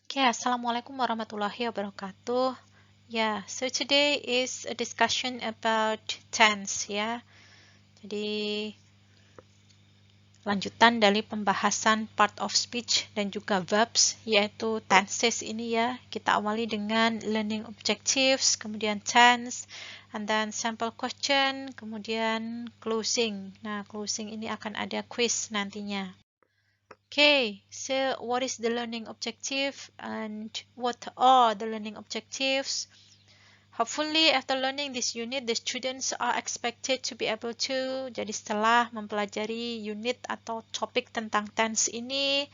Okay, Assalamualaikum warahmatullahi wabarakatuh. So today is a discussion about tense ya. Jadi lanjutan dari pembahasan part of speech dan juga verbs yaitu tenses ini ya. Kita awali dengan learning objectives, kemudian tense, and then sample question, kemudian closing. Nah, closing ini akan ada quiz nantinya. Okay, so what is the learning objective and what are the learning objectives? Hopefully after learning this unit, the students are expected to be able to. Jadi setelah mempelajari unit atau topik tentang tense ini,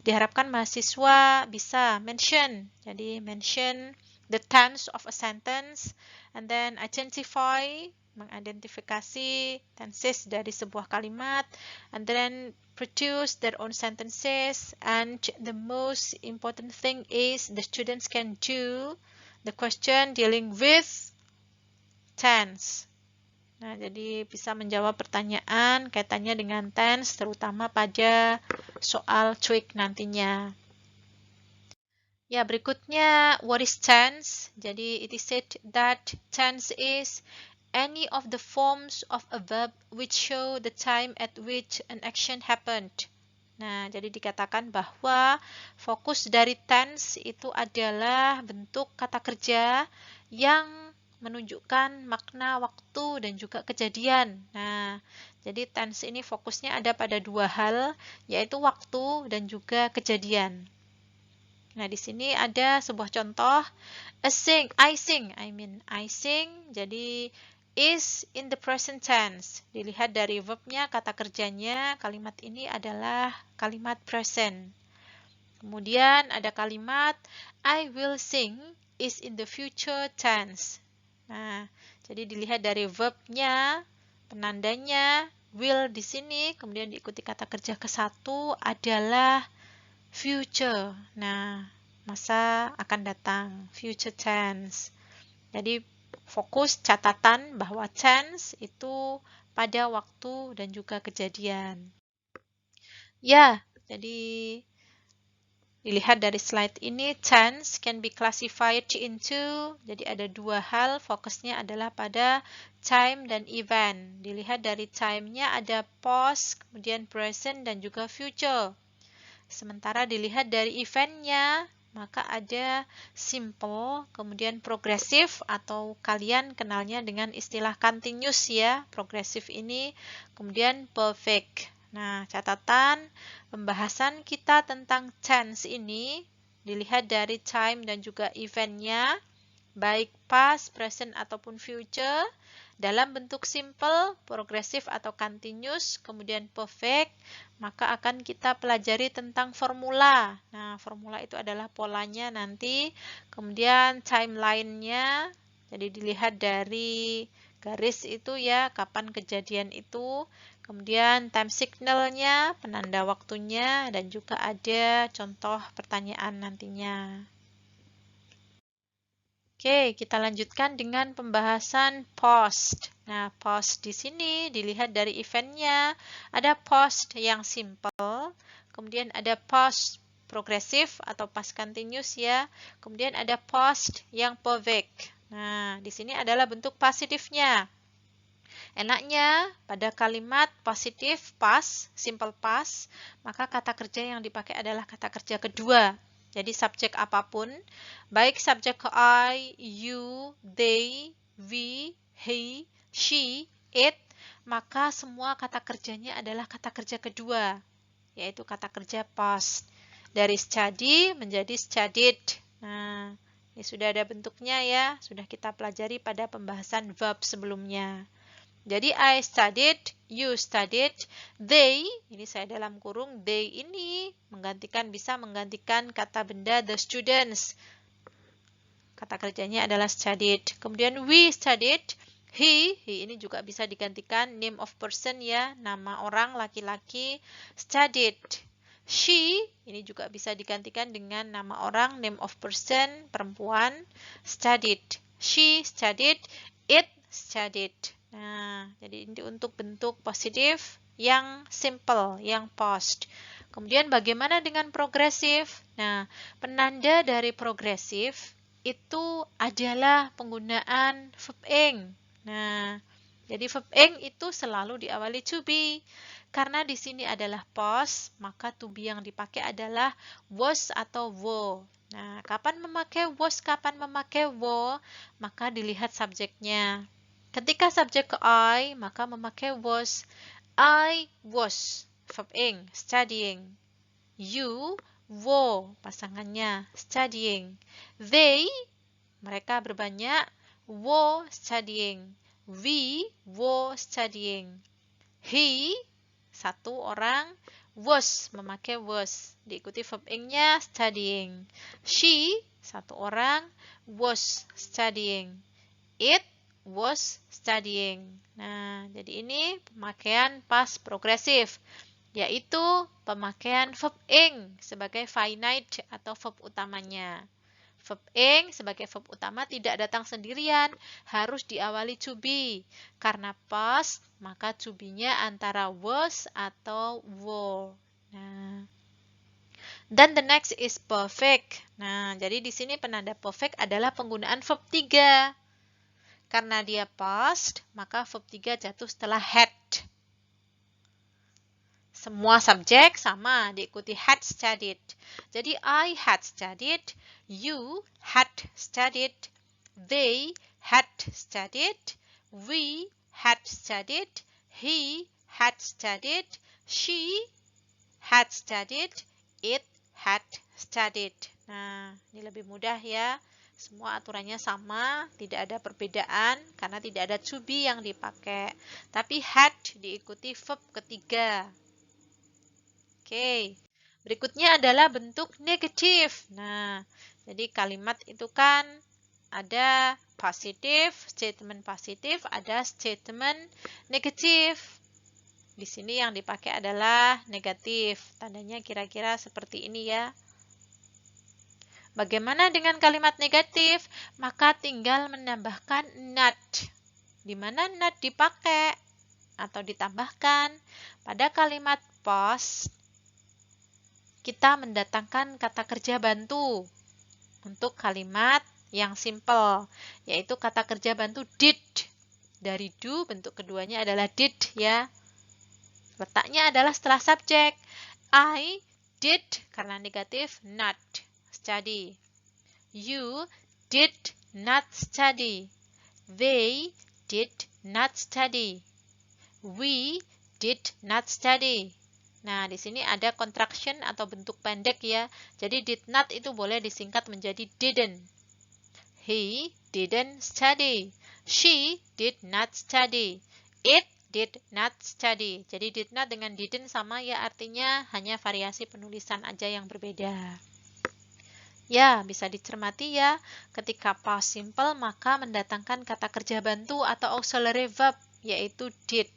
diharapkan mahasiswa bisa mention. Jadi mention the tense of a sentence and then mengidentifikasi tenses dari sebuah kalimat and then produce their own sentences, and the most important thing is the students can do the question dealing with tense. Nah, jadi bisa menjawab pertanyaan kaitannya dengan tense terutama pada soal TOEIC nantinya. Ya, berikutnya what is tense? Jadi it is said that tense is any of the forms of a verb which show the time at which an action happened. Nah, jadi dikatakan bahwa fokus dari tense itu adalah bentuk kata kerja yang menunjukkan makna waktu dan juga kejadian. Nah, jadi tense ini fokusnya ada pada dua hal, yaitu waktu dan juga kejadian. Nah, di sini ada sebuah contoh. I sing. Jadi is in the present tense. Dilihat dari verbnya, kata kerjanya, kalimat ini adalah kalimat present. Kemudian ada kalimat I will sing is in the future tense. Nah, jadi dilihat dari verbnya, penandanya will di sini, kemudian diikuti kata kerja ke-1 adalah future. Nah, masa akan datang, future tense. Jadi fokus catatan bahwa tense itu pada waktu dan juga kejadian. Ya, jadi dilihat dari slide ini, tense can be classified into, jadi ada dua hal, fokusnya adalah pada time dan event. Dilihat dari time-nya ada past, kemudian present dan juga future. Sementara dilihat dari eventnya, maka ada simple, kemudian progresif, atau kalian kenalnya dengan istilah continuous ya, progresif ini, kemudian perfect. Nah, catatan pembahasan kita tentang tense ini dilihat dari time dan juga eventnya, baik past, present, ataupun future, dalam bentuk simple, progresif atau continuous, kemudian perfect, maka akan kita pelajari tentang formula. Nah, formula itu adalah polanya nanti, kemudian timeline-nya, jadi dilihat dari garis itu ya, kapan kejadian itu, kemudian time signal-nya, penanda waktunya, dan juga ada contoh pertanyaan nantinya. Oke, kita lanjutkan dengan pembahasan post. Nah, post di sini dilihat dari eventnya. Ada post yang simple, kemudian ada post progresif atau past continuous ya. Kemudian ada post yang perfect. Nah, di sini adalah bentuk positifnya. Enaknya pada kalimat positif past, simple past, maka kata kerja yang dipakai adalah kata kerja kedua. Jadi subjek apapun, baik subjek I, you, they, we, he, she, it, maka semua kata kerjanya adalah kata kerja kedua, yaitu kata kerja past. Dari study menjadi studied. Nah, ini sudah ada bentuknya ya, sudah kita pelajari pada pembahasan verb sebelumnya. Jadi I studied, you studied, they, ini saya dalam kurung, they ini bisa menggantikan kata benda the students. Kata kerjanya adalah studied. Kemudian we studied, he ini juga bisa digantikan name of person ya, nama orang laki-laki, studied. She, ini juga bisa digantikan dengan nama orang, name of person, perempuan, studied. She studied, it studied. Nah, jadi ini untuk bentuk positif yang simple, yang past. Kemudian bagaimana dengan progresif? Nah, penanda dari progresif itu adalah penggunaan verb ing. Nah, jadi verb ing itu selalu diawali to be. Karena di sini adalah past, maka to be yang dipakai adalah was atau were. Nah, kapan memakai was, kapan memakai were, maka dilihat subjeknya. Ketika subjek ke I, maka memakai was. I was, verb ing, studying. You were, pasangannya, studying. They, mereka berbanyak, were studying. We were studying. He, satu orang, was, memakai was. Diikuti verb ing-nya, studying. She, satu orang, was studying. It was studying. Nah, jadi ini pemakaian past progresif, yaitu pemakaian verb ing sebagai finite atau verb utamanya. Verb ing sebagai verb utama tidak datang sendirian, harus diawali to be. Karena past, maka to be-nya antara was atau were. Nah, dan the next is perfect. Nah, jadi di sini penanda perfect adalah penggunaan verb 3. Karena dia past, maka verb 3 jatuh setelah had. Semua subjek sama, diikuti had studied. Jadi I had studied, you had studied, they had studied, we had studied, he had studied, she had studied, it had studied. Nah, ini lebih mudah ya. Semua aturannya sama, tidak ada perbedaan karena tidak ada to be yang dipakai. Tapi had diikuti verb ketiga. Oke, berikutnya adalah bentuk negatif. Nah, jadi kalimat itu kan ada positif, statement positif, ada statement negatif. Di sini yang dipakai adalah negatif. Tandanya kira-kira seperti ini ya. Bagaimana dengan kalimat negatif? Maka tinggal menambahkan not. Di mana not dipakai atau ditambahkan? Pada kalimat past, kita mendatangkan kata kerja bantu untuk kalimat yang simple, yaitu kata kerja bantu did. Dari do, bentuk keduanya adalah did ya. Letaknya adalah setelah subjek. I did, karena negatif, not study. You did not study. They did not study. We did not study. Nah, di sini ada contraction atau bentuk pendek ya. Jadi did not itu boleh disingkat menjadi didn't. He didn't study. She did not study. It did not study. Jadi did not dengan didn't sama ya, artinya hanya variasi penulisan aja yang berbeda. Ya, bisa dicermati ya. Ketika past simple maka mendatangkan kata kerja bantu atau auxiliary verb yaitu did.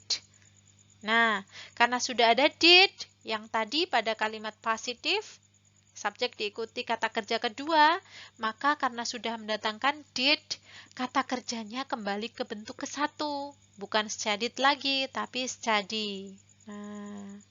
Nah, karena sudah ada did yang tadi pada kalimat positif, subjek diikuti kata kerja kedua, maka karena sudah mendatangkan did, kata kerjanya kembali ke bentuk ke-1. Bukan studied lagi, tapi study. Nah,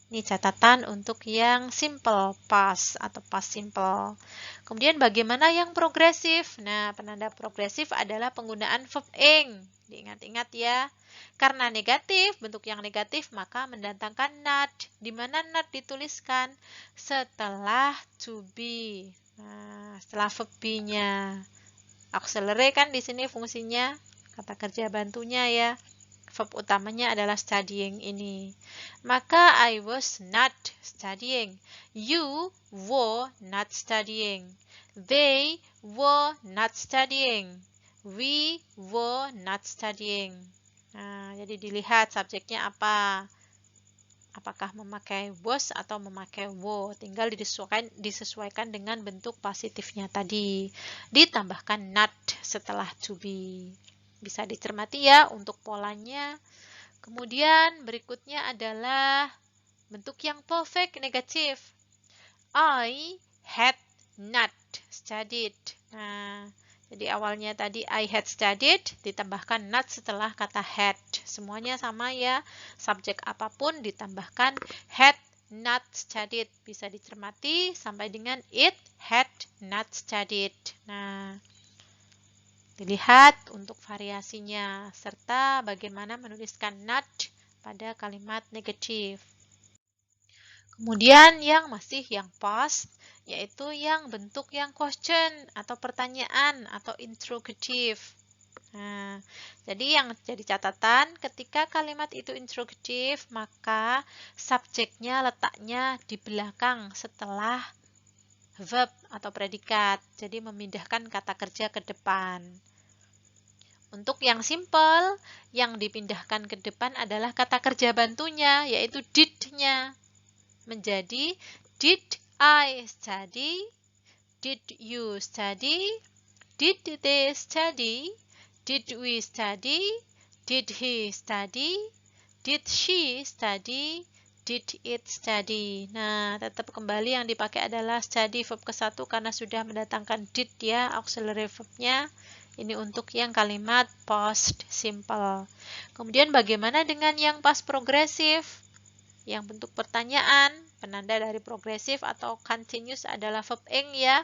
ini catatan untuk yang simple past atau past simple. Kemudian bagaimana yang progresif? Nah, penanda progresif adalah penggunaan verb ing. Diingat-ingat ya. Karena negatif, bentuk yang negatif, maka mendatangkan not. Di mana not dituliskan? Setelah to be. Nah, setelah verb be-nya. Auxiliary kan di sini fungsinya, kata kerja bantunya ya. Verb utamanya adalah studying ini. Maka I was not studying. You were not studying. They were not studying. We were not studying. Nah, jadi dilihat subjeknya apa. Apakah memakai was atau memakai were. Tinggal disesuaikan dengan bentuk positifnya tadi. Ditambahkan not setelah to be. Bisa dicermati ya untuk polanya. Kemudian berikutnya adalah bentuk yang perfect negatif. I had not studied. Nah, jadi awalnya tadi I had studied, ditambahkan not setelah kata had. Semuanya sama ya, subjek apapun ditambahkan had not studied. Bisa dicermati sampai dengan it had not studied. Nah, dilihat untuk variasinya serta bagaimana menuliskan not pada kalimat negatif. Kemudian yang past, yaitu yang bentuk yang question atau pertanyaan atau interrogative. Nah, jadi yang jadi catatan ketika kalimat itu interrogative, maka subjeknya letaknya di belakang setelah verb atau predikat. Jadi memindahkan kata kerja ke depan. Untuk yang simple, yang dipindahkan ke depan adalah kata kerja bantunya, yaitu did-nya. Menjadi did I study? Did you study? Did they study? Did we study? Did he study? Did she study? Did it study? Nah, tetap kembali yang dipakai adalah study verb ke-1 karena sudah mendatangkan did ya, auxiliary verb-nya. Ini untuk yang kalimat past simple. Kemudian bagaimana dengan yang past progresif? Yang bentuk pertanyaan, penanda dari progresif atau continuous adalah verb ing ya.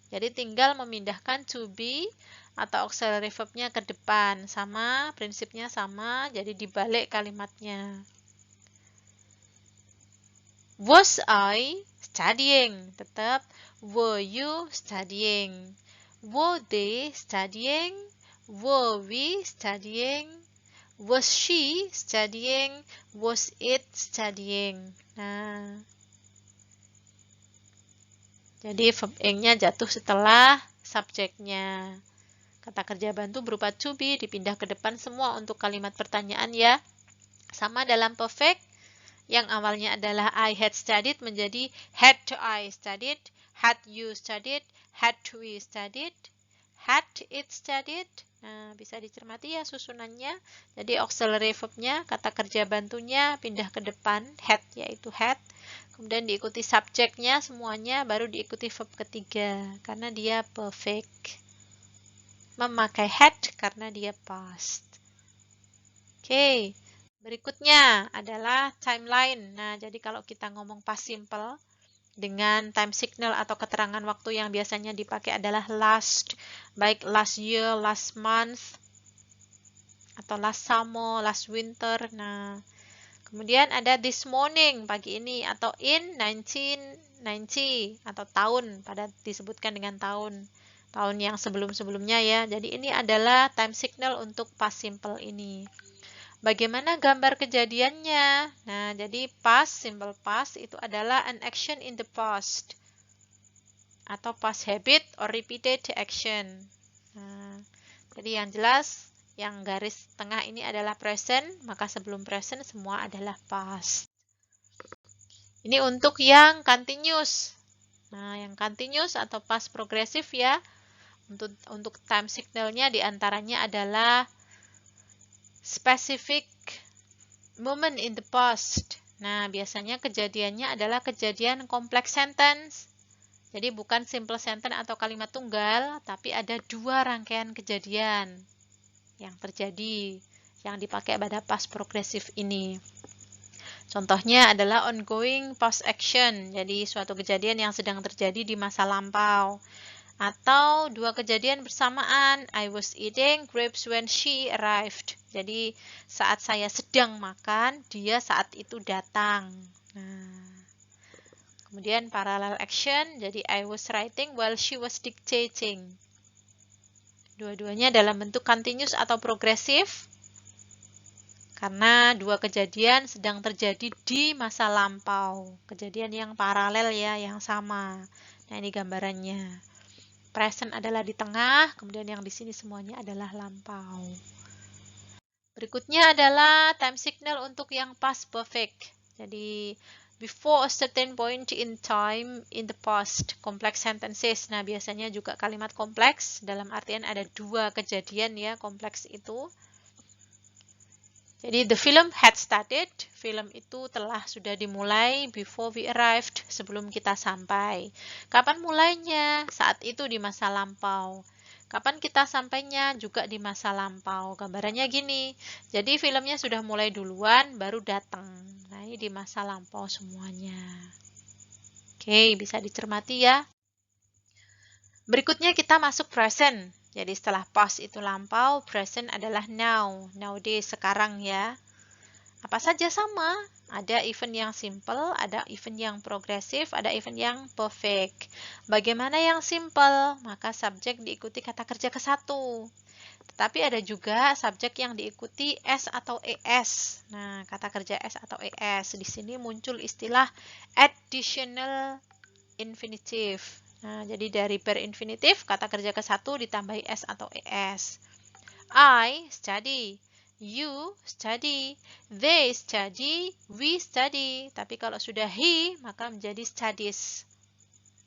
Jadi tinggal memindahkan to be atau auxiliary verb-nya ke depan. Sama, prinsipnya sama, jadi dibalik kalimatnya. Was I studying? Tetap, were you studying? Were they studying? Were we studying? Was she studying? Was it studying? Nah, jadi verb ing-nya jatuh setelah subjeknya. Kata kerja bantu berupa to be dipindah ke depan semua untuk kalimat pertanyaan ya. Sama dalam perfect, yang awalnya adalah I had studied menjadi had I studied, had you studied, had we studied, had it studied. Nah, bisa dicermati ya susunannya. Jadi auxiliary verb-nya, kata kerja bantunya pindah ke depan, had yaitu had. Kemudian diikuti subjeknya semuanya, baru diikuti verb ketiga karena dia perfect. Memakai had karena dia past. Oke, berikutnya adalah timeline. Nah, jadi kalau kita ngomong past simple dengan time signal atau keterangan waktu yang biasanya dipakai adalah last, baik last year, last month, atau last summer, last winter. Nah, kemudian ada this morning, pagi ini, atau in 1990, atau tahun, pada disebutkan dengan tahun yang sebelum-sebelumnya ya. Jadi ini adalah time signal untuk past simple ini. Bagaimana gambar kejadiannya? Nah, jadi past, simple past itu adalah an action in the past atau past habit or repeated action. Nah, jadi yang jelas yang garis tengah ini adalah present, maka sebelum present semua adalah past. Ini untuk yang continuous. Nah, yang continuous atau past progresif ya. Untuk time signalnya diantaranya adalah specific moment in the past. Nah, biasanya kejadiannya adalah kejadian complex sentence. Jadi bukan simple sentence atau kalimat tunggal, tapi ada dua rangkaian kejadian yang terjadi yang dipakai pada past progresif ini. Contohnya adalah ongoing past action, jadi suatu kejadian yang sedang terjadi di masa lampau. Atau dua kejadian bersamaan, I was eating grapes when she arrived. Jadi saat saya sedang makan, dia saat itu datang. Nah, kemudian parallel action, jadi I was writing while she was dictating. Dua-duanya dalam bentuk continuous atau progresif karena dua kejadian sedang terjadi di masa lampau. Kejadian yang paralel ya, yang sama. Nah, ini gambarannya. Present adalah di tengah, kemudian yang di sini semuanya adalah lampau. Berikutnya adalah time signal untuk yang past perfect. Jadi before a certain point in time in the past, complex sentences. Nah, biasanya juga kalimat kompleks dalam artian ada dua kejadian ya, kompleks itu. Jadi the film had started, film itu sudah dimulai before we arrived, sebelum kita sampai. Kapan mulainya? Saat itu di masa lampau. Kapan kita sampainya? Juga di masa lampau. Gambarannya gini. Jadi filmnya sudah mulai duluan, baru datang. Nah, ini di masa lampau semuanya. Oke, bisa dicermati ya. Berikutnya kita masuk present. Jadi setelah past itu lampau, present adalah now. Nowadays, sekarang ya. Apa saja sama? Ada event yang simple, ada event yang progresif, ada event yang perfect. Bagaimana yang simple? Maka subjek diikuti kata kerja ke satu. Tetapi ada juga subjek yang diikuti S atau ES. Nah, kata kerja S atau ES. Di sini muncul istilah additional infinitive. Nah, jadi dari verb infinitive, kata kerja ke satu ditambahi S atau ES. I study. You study, they study, we study. Tapi kalau sudah he, maka menjadi studies.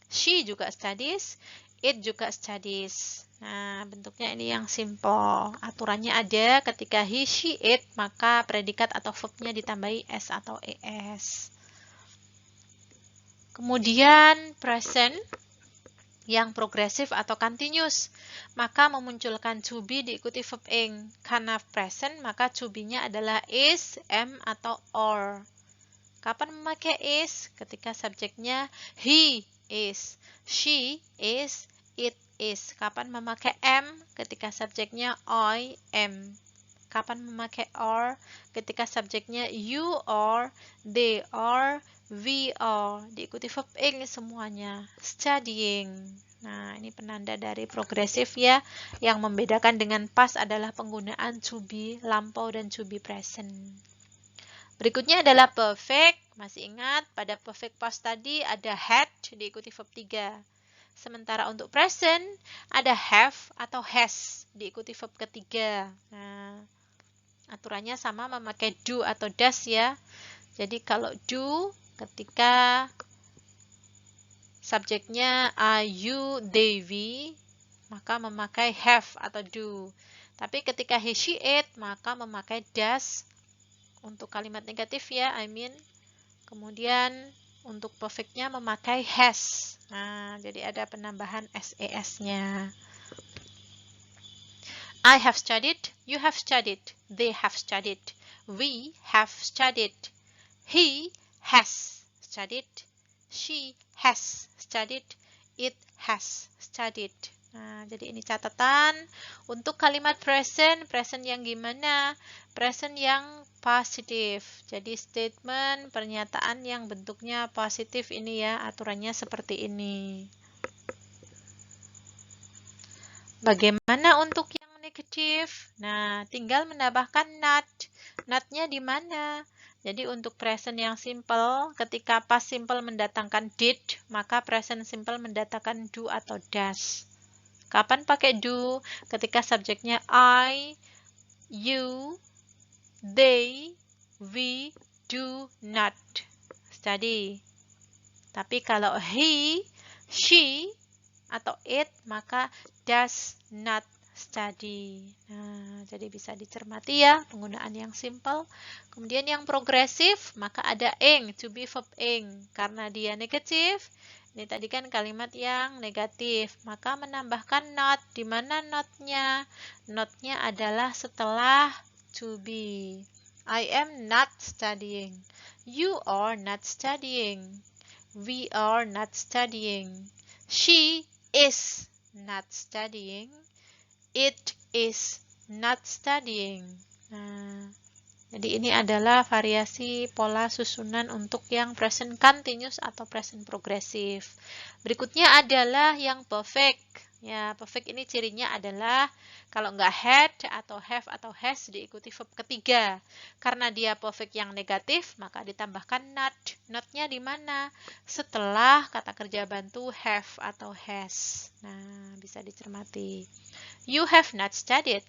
She juga studies, it juga studies. Nah, bentuknya ini yang simple. Aturannya ada ketika he, she, it, maka predikat atau verbnya ditambahi s atau es. Kemudian present yang progresif atau continuous, maka memunculkan to be diikuti verb ing. Karena present, maka to be-nya adalah is, am, atau or. Kapan memakai is? Ketika subjeknya he is, she is, it is. Kapan memakai am? Ketika subjeknya I am. Kapan memakai or? Ketika subjeknya you are, they are, we are. Diikuti verb ing semuanya. Studying. Nah, ini penanda dari progresif ya. Yang membedakan dengan past adalah penggunaan to be, lampau, dan to be present. Berikutnya adalah perfect. Masih ingat, pada perfect past tadi ada had diikuti verb 3. Sementara untuk present, ada have atau has diikuti verb ketiga. Nah, aturannya sama memakai do atau does ya. Jadi kalau do ketika subjeknya are, you, they, we, maka memakai have atau do. Tapi ketika he, she, it, maka memakai does untuk kalimat negatif ya, I mean. Kemudian untuk perfectnya memakai has. Nah, jadi ada penambahan ses-nya. I have studied, you have studied, they have studied, we have studied, he has studied, she has studied, it has studied. Nah, jadi ini catatan untuk kalimat present, present yang gimana? Present yang positif. Jadi statement, pernyataan yang bentuknya positif ini ya, aturannya seperti ini. Bagaimana untuk yang negatif? Nah, tinggal menambahkan not. Not-nya di mana? Jadi untuk present yang simple, ketika past simple mendatangkan did, maka present simple mendatangkan do atau does. Kapan pakai do? Ketika subjeknya I, you, they, we, do not study. Tapi kalau he, she, atau it, maka does not study. Nah, jadi bisa dicermati ya penggunaan yang simple. Kemudian yang progresif, maka ada ing, to be verb ing. Karena dia negatif, ini tadi kan kalimat yang negatif, maka menambahkan not. Di mana not-nya? Not-nya adalah setelah to be. I am not studying. You are not studying. We are not studying. She is not studying. It is not studying. Nah, jadi ini adalah variasi pola susunan untuk yang present continuous atau present progresif. Berikutnya adalah yang perfect. Ya, perfect ini cirinya adalah kalau nggak had atau have atau has diikuti verb ketiga. Karena dia perfect yang negatif, maka ditambahkan not. Not-nya di mana? Setelah kata kerja bantu have atau has. Nah, bisa dicermati. You have not studied.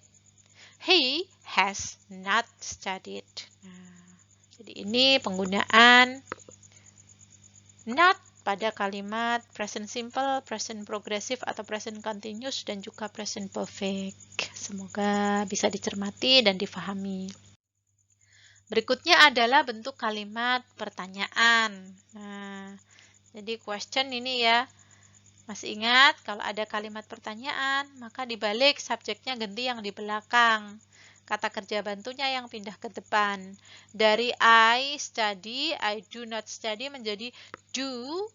He has not studied. Nah, jadi ini penggunaan not pada kalimat present simple, present progressive atau present continuous dan juga present perfect. Semoga bisa dicermati dan difahami. Berikutnya adalah bentuk kalimat pertanyaan. Nah, jadi question ini ya. Masih ingat, kalau ada kalimat pertanyaan, maka dibalik subjeknya ganti yang di belakang. Kata kerja bantunya yang pindah ke depan. Dari I study, I do not study menjadi do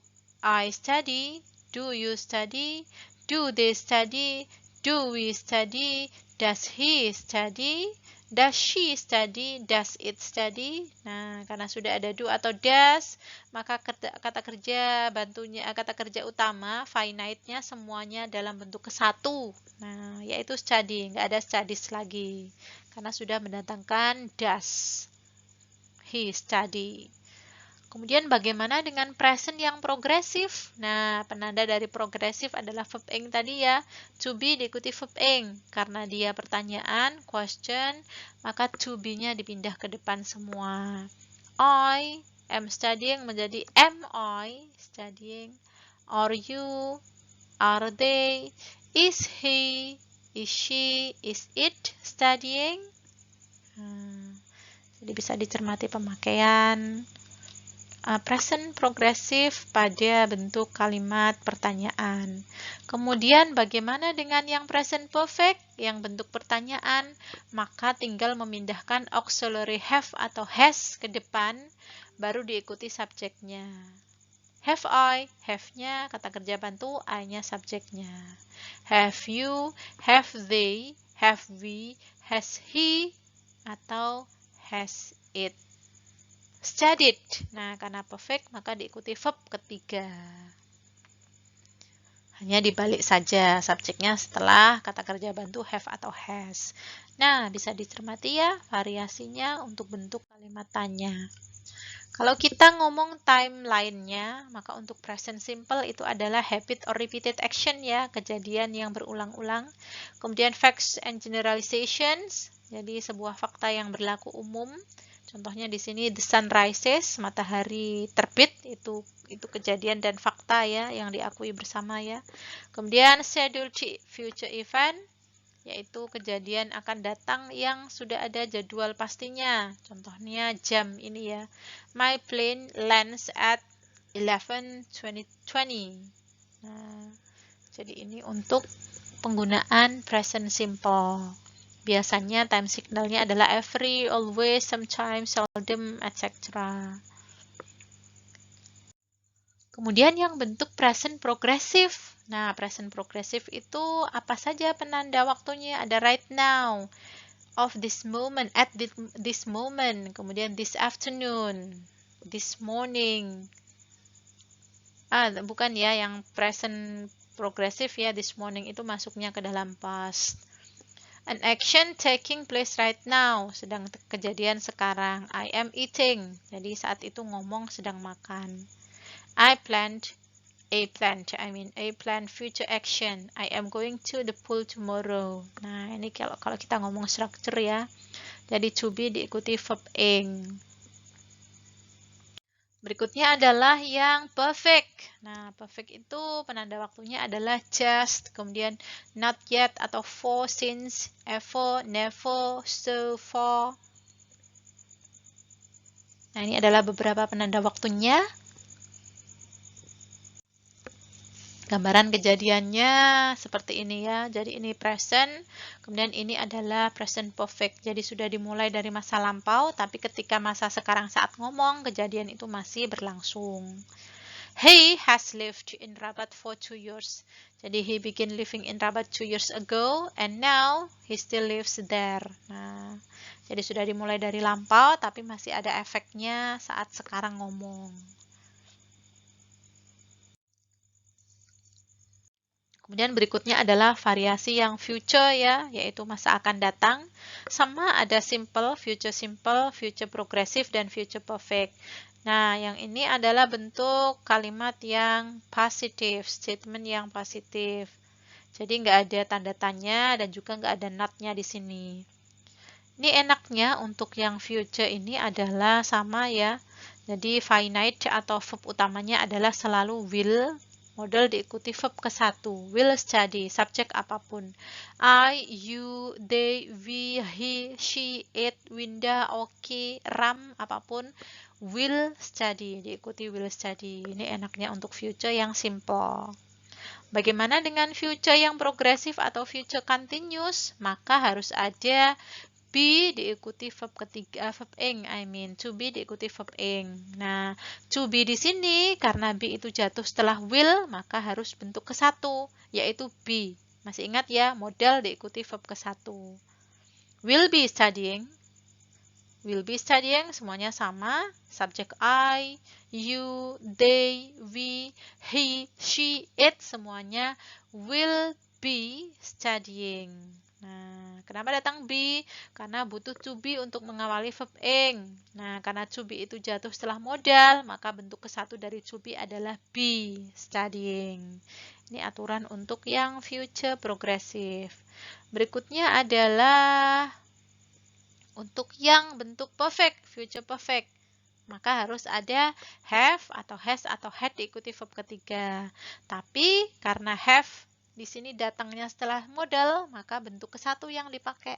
I study, do you study, do they study, do we study, does he study, does she study, does it study. Nah, karena sudah ada do atau does, maka kata kerja bantunya, kata kerja utama finite-nya semuanya dalam bentuk kesatu. Nah, yaitu study, nggak ada studies lagi. Karena sudah mendatangkan does. He study. Kemudian bagaimana dengan present yang progresif? Nah, penanda dari progresif adalah verb ing tadi ya. To be diikuti verb ing. Karena dia pertanyaan, question, maka to be-nya dipindah ke depan semua. I am studying menjadi am I studying? Are you? Are they? Is he? Is she? Is it studying? Jadi bisa dicermati pemakaian present progresif pada bentuk kalimat pertanyaan. Kemudian bagaimana dengan yang present perfect, yang bentuk pertanyaan? Maka tinggal memindahkan auxiliary have atau has ke depan, baru diikuti subjeknya. Have I, have-nya kata kerja bantu, I-nya subjeknya. Have you, have they, have we, has he, atau has it studied. Nah, karena perfect maka diikuti verb ketiga. Hanya dibalik saja subjeknya setelah kata kerja bantu have atau has. Nah, bisa dicermati ya variasinya untuk bentuk kalimat tanya. Kalau kita ngomong timeline-nya, maka untuk present simple itu adalah habit or repeated action ya, kejadian yang berulang-ulang. Kemudian facts and generalizations, jadi sebuah fakta yang berlaku umum. Contohnya di sini the sun rises, matahari terbit, itu kejadian dan fakta ya yang diakui bersama ya. Kemudian schedule future event, yaitu kejadian akan datang yang sudah ada jadwal pastinya. Contohnya jam ini ya. My plane lands at 11:20. Nah, jadi ini untuk penggunaan present simple. Biasanya time signalnya adalah every, always, sometimes, seldom, etc. Kemudian yang bentuk present progressive. Nah, present progressive itu apa saja penanda waktunya? Ada right now, of this moment, at this moment, kemudian this afternoon, this morning. Bukan ya, yang present progressive ya, this morning itu masuknya ke dalam past. An action taking place right now, sedang kejadian sekarang. I am eating, jadi saat itu ngomong sedang makan. I planned future action. I am going to the pool tomorrow. Nah, ini kalau kita ngomong structure ya. Jadi to be diikuti verb ing. Berikutnya adalah yang perfect. Nah, perfect itu penanda waktunya adalah just, kemudian not yet atau for, since, ever, never, so far. Nah, ini adalah beberapa penanda waktunya. Gambaran kejadiannya seperti ini ya. Jadi ini present, kemudian ini adalah present perfect. Jadi sudah dimulai dari masa lampau, tapi ketika masa sekarang saat ngomong, kejadian itu masih berlangsung. He has lived in Rabat for 2 years. Jadi he began living in Rabat 2 years ago, and now he still lives there. Nah, jadi sudah dimulai dari lampau, tapi masih ada efeknya saat sekarang ngomong. Kemudian berikutnya adalah variasi yang future ya, yaitu masa akan datang. Sama ada simple, future progressive, dan future perfect. Nah, yang ini adalah bentuk kalimat yang positif, statement yang positif. Jadi nggak ada tanda tanya dan juga nggak ada not-nya di sini. Ini enaknya untuk yang future ini adalah sama ya. Jadi finite atau verb utamanya adalah selalu will. Model diikuti verb ke satu, will study, subjek apapun. I, you, they, we, he, she, it, Winda, Oki, Ram, apapun. Will study, diikuti will study. Ini enaknya untuk future yang simple. Bagaimana dengan future yang progresif atau future continuous? Maka harus ada be diikuti verb ketiga, verb ing, to be diikuti verb ing. Nah, to be di sini karena be itu jatuh setelah will, maka harus bentuk ke satu, yaitu be. Masih ingat ya, modal diikuti verb ke satu. Will be studying. Will be studying semuanya sama, subjek I, you, they, we, he, she, it semuanya will be studying. Nah, kenapa datang be? Karena butuh to be untuk mengawali verb ing. Nah, karena to be itu jatuh setelah modal, maka bentuk ke satu dari to be adalah be studying. Ini aturan untuk yang future progressive. Berikutnya adalah untuk yang bentuk perfect, future perfect, maka harus ada have atau has atau had diikuti verb ketiga. Tapi karena have di sini datangnya setelah modal, maka bentuk ke satu yang dipakai.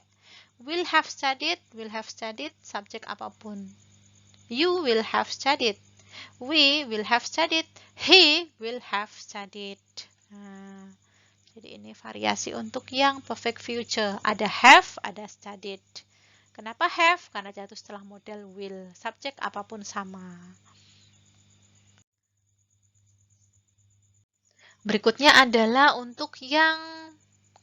Will have studied, subjek apapun. You will have studied. We will have studied. He will have studied. Nah, jadi ini variasi untuk yang perfect future. Ada have, ada studied. Kenapa have? Karena jatuh setelah model will. Subjek apapun sama. Berikutnya adalah untuk yang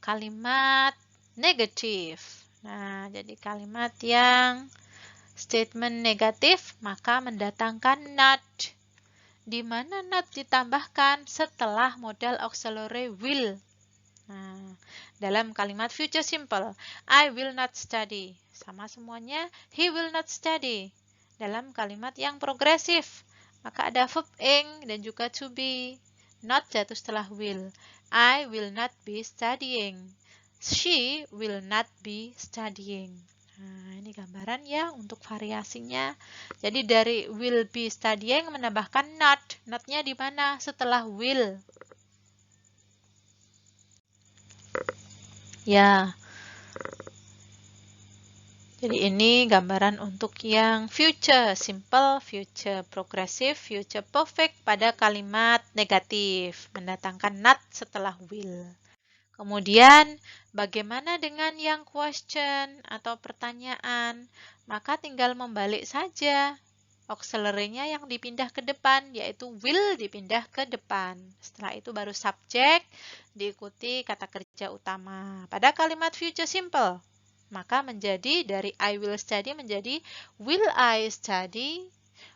kalimat negatif. Nah, jadi kalimat yang statement negatif, maka mendatangkan not. Di mana not ditambahkan setelah modal auxiliary will. Nah, dalam kalimat future simple, I will not study. Sama semuanya, he will not study. Dalam kalimat yang progresif, maka ada verb ing dan juga to be. Not jatuh setelah will. I will not be studying. She will not be studying. Nah, ini gambaran ya untuk variasinya. Jadi dari will be studying menambahkan not. Not-nya di mana? Setelah will. Ya. Jadi ini gambaran untuk yang future simple, future progressive, future perfect pada kalimat negatif, mendatangkan not setelah will. Kemudian, bagaimana dengan yang question atau pertanyaan? Maka tinggal membalik saja. Auxiliary-nya yang dipindah ke depan, yaitu will dipindah ke depan. Setelah itu baru subjek, diikuti kata kerja utama. Pada kalimat future simple, maka menjadi dari I will study menjadi will I study,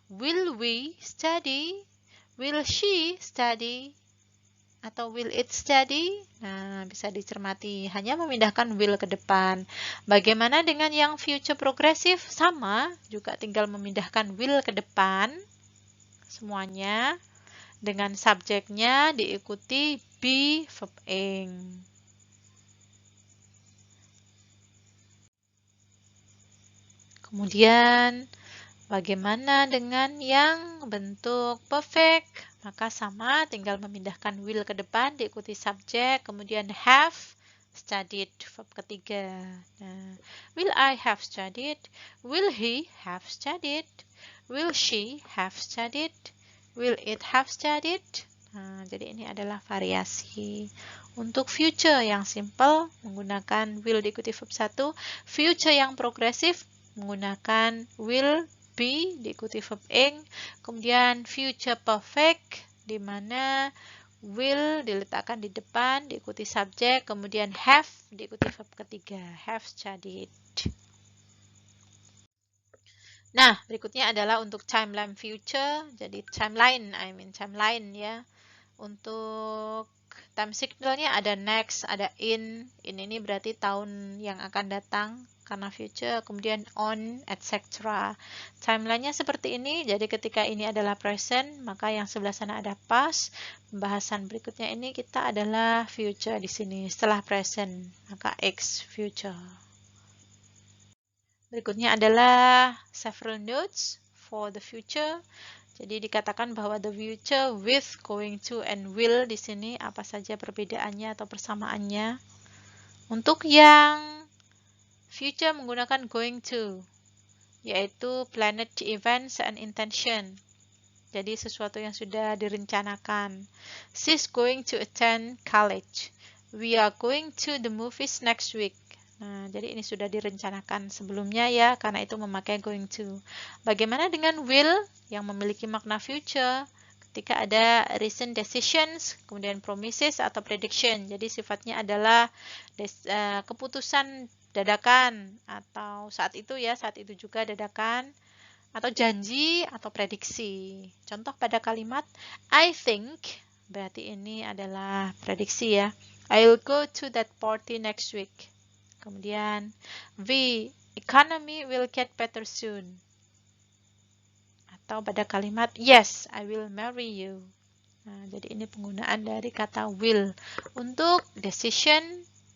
will we study, will she study, atau will it study. Nah, bisa dicermati, hanya memindahkan will ke depan. Bagaimana dengan yang future progressive? Sama, juga tinggal memindahkan will ke depan. Semuanya dengan subjeknya diikuti be verb ing. Kemudian, bagaimana dengan yang bentuk perfect? Maka sama, tinggal memindahkan will ke depan, diikuti subjek, kemudian have studied, verb ketiga. Nah, will I have studied? Will he have studied? Will she have studied? Will it have studied? Nah, jadi ini adalah variasi. Untuk future yang simple, menggunakan will diikuti verb 1. Future yang progresif, menggunakan will be diikuti verb ing, kemudian future perfect di mana will diletakkan di depan diikuti subjek, kemudian have diikuti verb ketiga, have studied. Nah, berikutnya adalah untuk timeline future, jadi timeline ya. Untuk time signalnya ada next, ada in ini berarti tahun yang akan datang karena future, kemudian on, etc. Timelinenya seperti ini, jadi ketika ini adalah present, maka yang sebelah sana ada past. Pembahasan berikutnya ini kita adalah future di sini, setelah present, maka X, future. Berikutnya adalah several notes for the future. Jadi dikatakan bahwa the future with, going to, and will di sini apa saja perbedaannya atau persamaannya. Untuk yang future menggunakan going to, yaitu planet events and intention. Jadi sesuatu yang sudah direncanakan. She's going to attend college. We are going to the movies next week. Nah, jadi ini sudah direncanakan sebelumnya ya, karena itu memakai going to. Bagaimana dengan will yang memiliki makna future? Ketika ada recent decisions, kemudian promises atau prediction. Jadi sifatnya adalah keputusan dadakan atau saat itu ya, saat itu juga dadakan atau janji atau prediksi. Contoh pada kalimat I think, berarti ini adalah prediksi ya. I'll go to that party next week. Kemudian the economy will get better soon. Atau pada kalimat yes, I will marry you. Nah, jadi ini penggunaan dari kata will untuk decision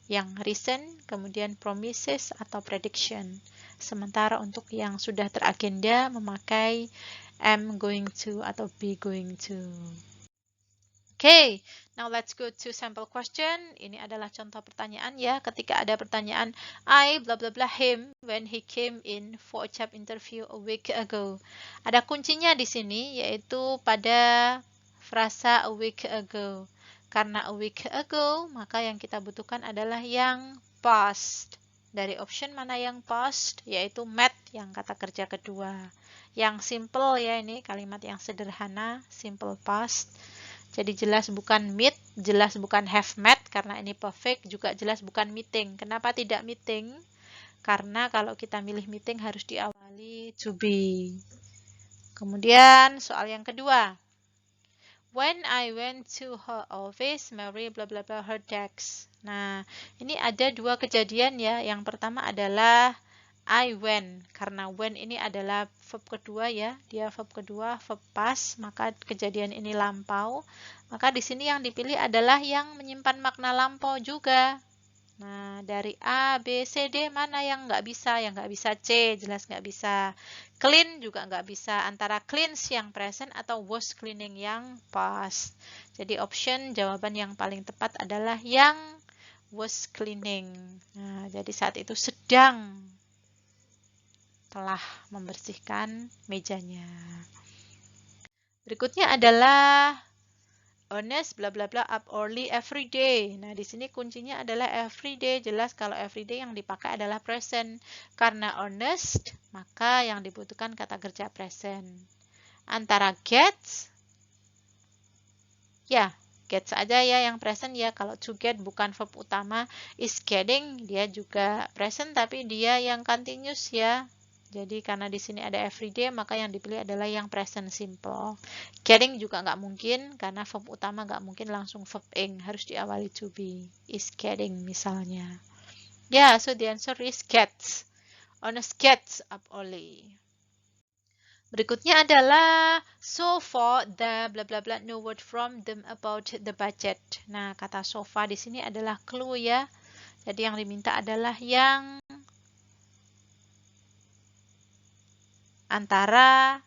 yang recent, kemudian promises atau prediction. Sementara untuk yang sudah teragenda memakai am going to atau be going to. Okay, now let's go to sample question. Ini adalah contoh pertanyaan ya. Ketika ada pertanyaan, I blah blah blah him when he came in for a job interview a week ago. Ada kuncinya di sini yaitu pada frasa a week ago. Karena a week ago, maka yang kita butuhkan adalah yang past. Dari option mana yang past? Yaitu met yang kata kerja kedua. Yang simple ya, ini kalimat yang sederhana, simple past. Jadi jelas bukan meet, jelas bukan have met karena ini perfect, juga jelas bukan meeting. Kenapa tidak meeting? Karena kalau kita milih meeting harus diawali to be. Kemudian soal yang kedua. When I went to her office, Mary blah blah blah her desk. Nah, ini ada dua kejadian ya. Yang pertama adalah I went, karena when ini adalah verb kedua ya, dia verb kedua, verb past, maka kejadian ini lampau. Maka di sini yang dipilih adalah yang menyimpan makna lampau juga. Nah, dari A, B, C, D mana yang nggak bisa? Yang nggak bisa C, jelas nggak bisa. Clean juga nggak bisa. Antara cleans yang present atau was cleaning yang past. Jadi option jawaban yang paling tepat adalah yang was cleaning. Nah, jadi saat itu sedang telah membersihkan mejanya. Berikutnya adalah Ernest bla bla bla up early every day. Nah, di sini kuncinya adalah every day. Jelas kalau every day yang dipakai adalah present. Karena Ernest, maka yang dibutuhkan kata kerja present. Antara gets, ya, gets aja ya yang present ya. Kalau to get bukan verb utama, is getting, dia juga present tapi dia yang continuous ya. Jadi karena di sini ada everyday, maka yang dipilih adalah yang present simple. Getting juga nggak mungkin, karena verb utama nggak mungkin langsung verb ing, harus diawali to be. Is getting misalnya. Yeah, so the answer is gets. Honest gets up early. Berikutnya adalah so far the bla bla bla no word from them about the budget. Nah, kata so far di sini adalah clue ya. Jadi yang diminta adalah yang antara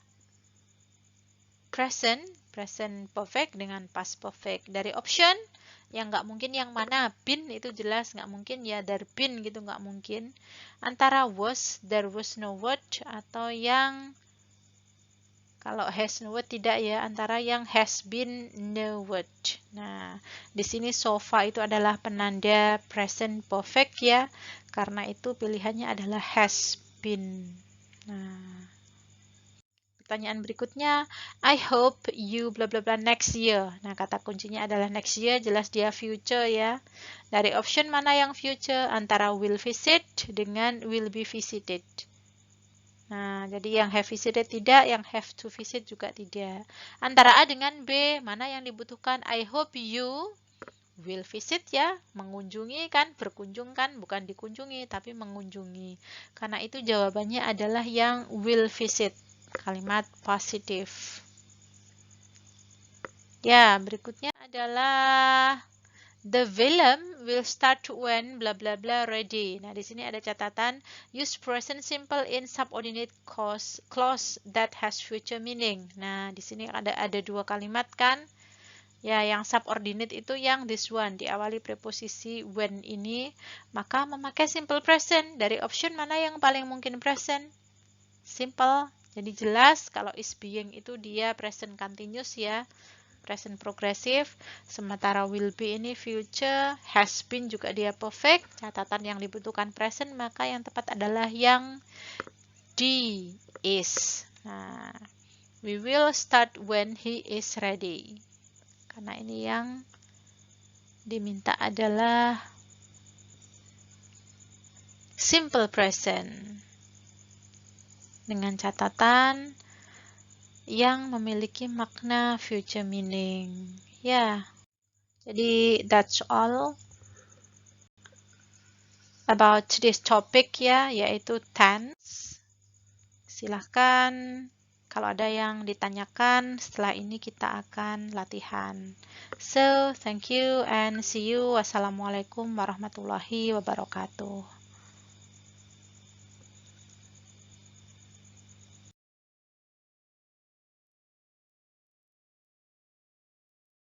present perfect dengan past perfect. Dari option yang nggak mungkin yang mana? Been itu jelas nggak mungkin ya. There been gitu nggak mungkin. Antara was, there was no word, atau yang kalau has no word tidak ya. Antara yang has been no word. Nah, di sini so far itu adalah penanda present perfect ya. Karena itu pilihannya adalah has been. Nah, pertanyaan berikutnya, I hope you bla bla bla next year. Nah, kata kuncinya adalah next year, jelas dia future ya. Dari option mana yang future? Antara will visit dengan will be visited. Nah, jadi yang have visited tidak, yang have to visit juga tidak. Antara A dengan B, mana yang dibutuhkan? I hope you will visit ya, mengunjungi kan, berkunjung kan, bukan dikunjungi, tapi mengunjungi. Karena itu jawabannya adalah yang will visit. Kalimat positif. Ya, berikutnya adalah the film will start when bla bla bla ready. Nah, di sini ada catatan use present simple in subordinate clause that has future meaning. Nah, di sini ada dua kalimat kan? Ya, yang subordinate itu yang this one diawali preposisi when ini, maka memakai simple present. Dari option mana yang paling mungkin present? Simple. Jadi jelas kalau is being itu dia present continuous ya, present progressive. Sementara will be ini future, has been juga dia perfect. Catatan yang dibutuhkan present, maka yang tepat adalah yang D, is. Nah, we will start when he is ready. Karena ini yang diminta adalah simple present. Dengan catatan yang memiliki makna future meaning. Ya, jadi that's all about today's topic ya, yaitu tense. Silahkan kalau ada yang ditanyakan, setelah ini kita akan latihan. So, thank you and see you. Wassalamualaikum warahmatullahi wabarakatuh.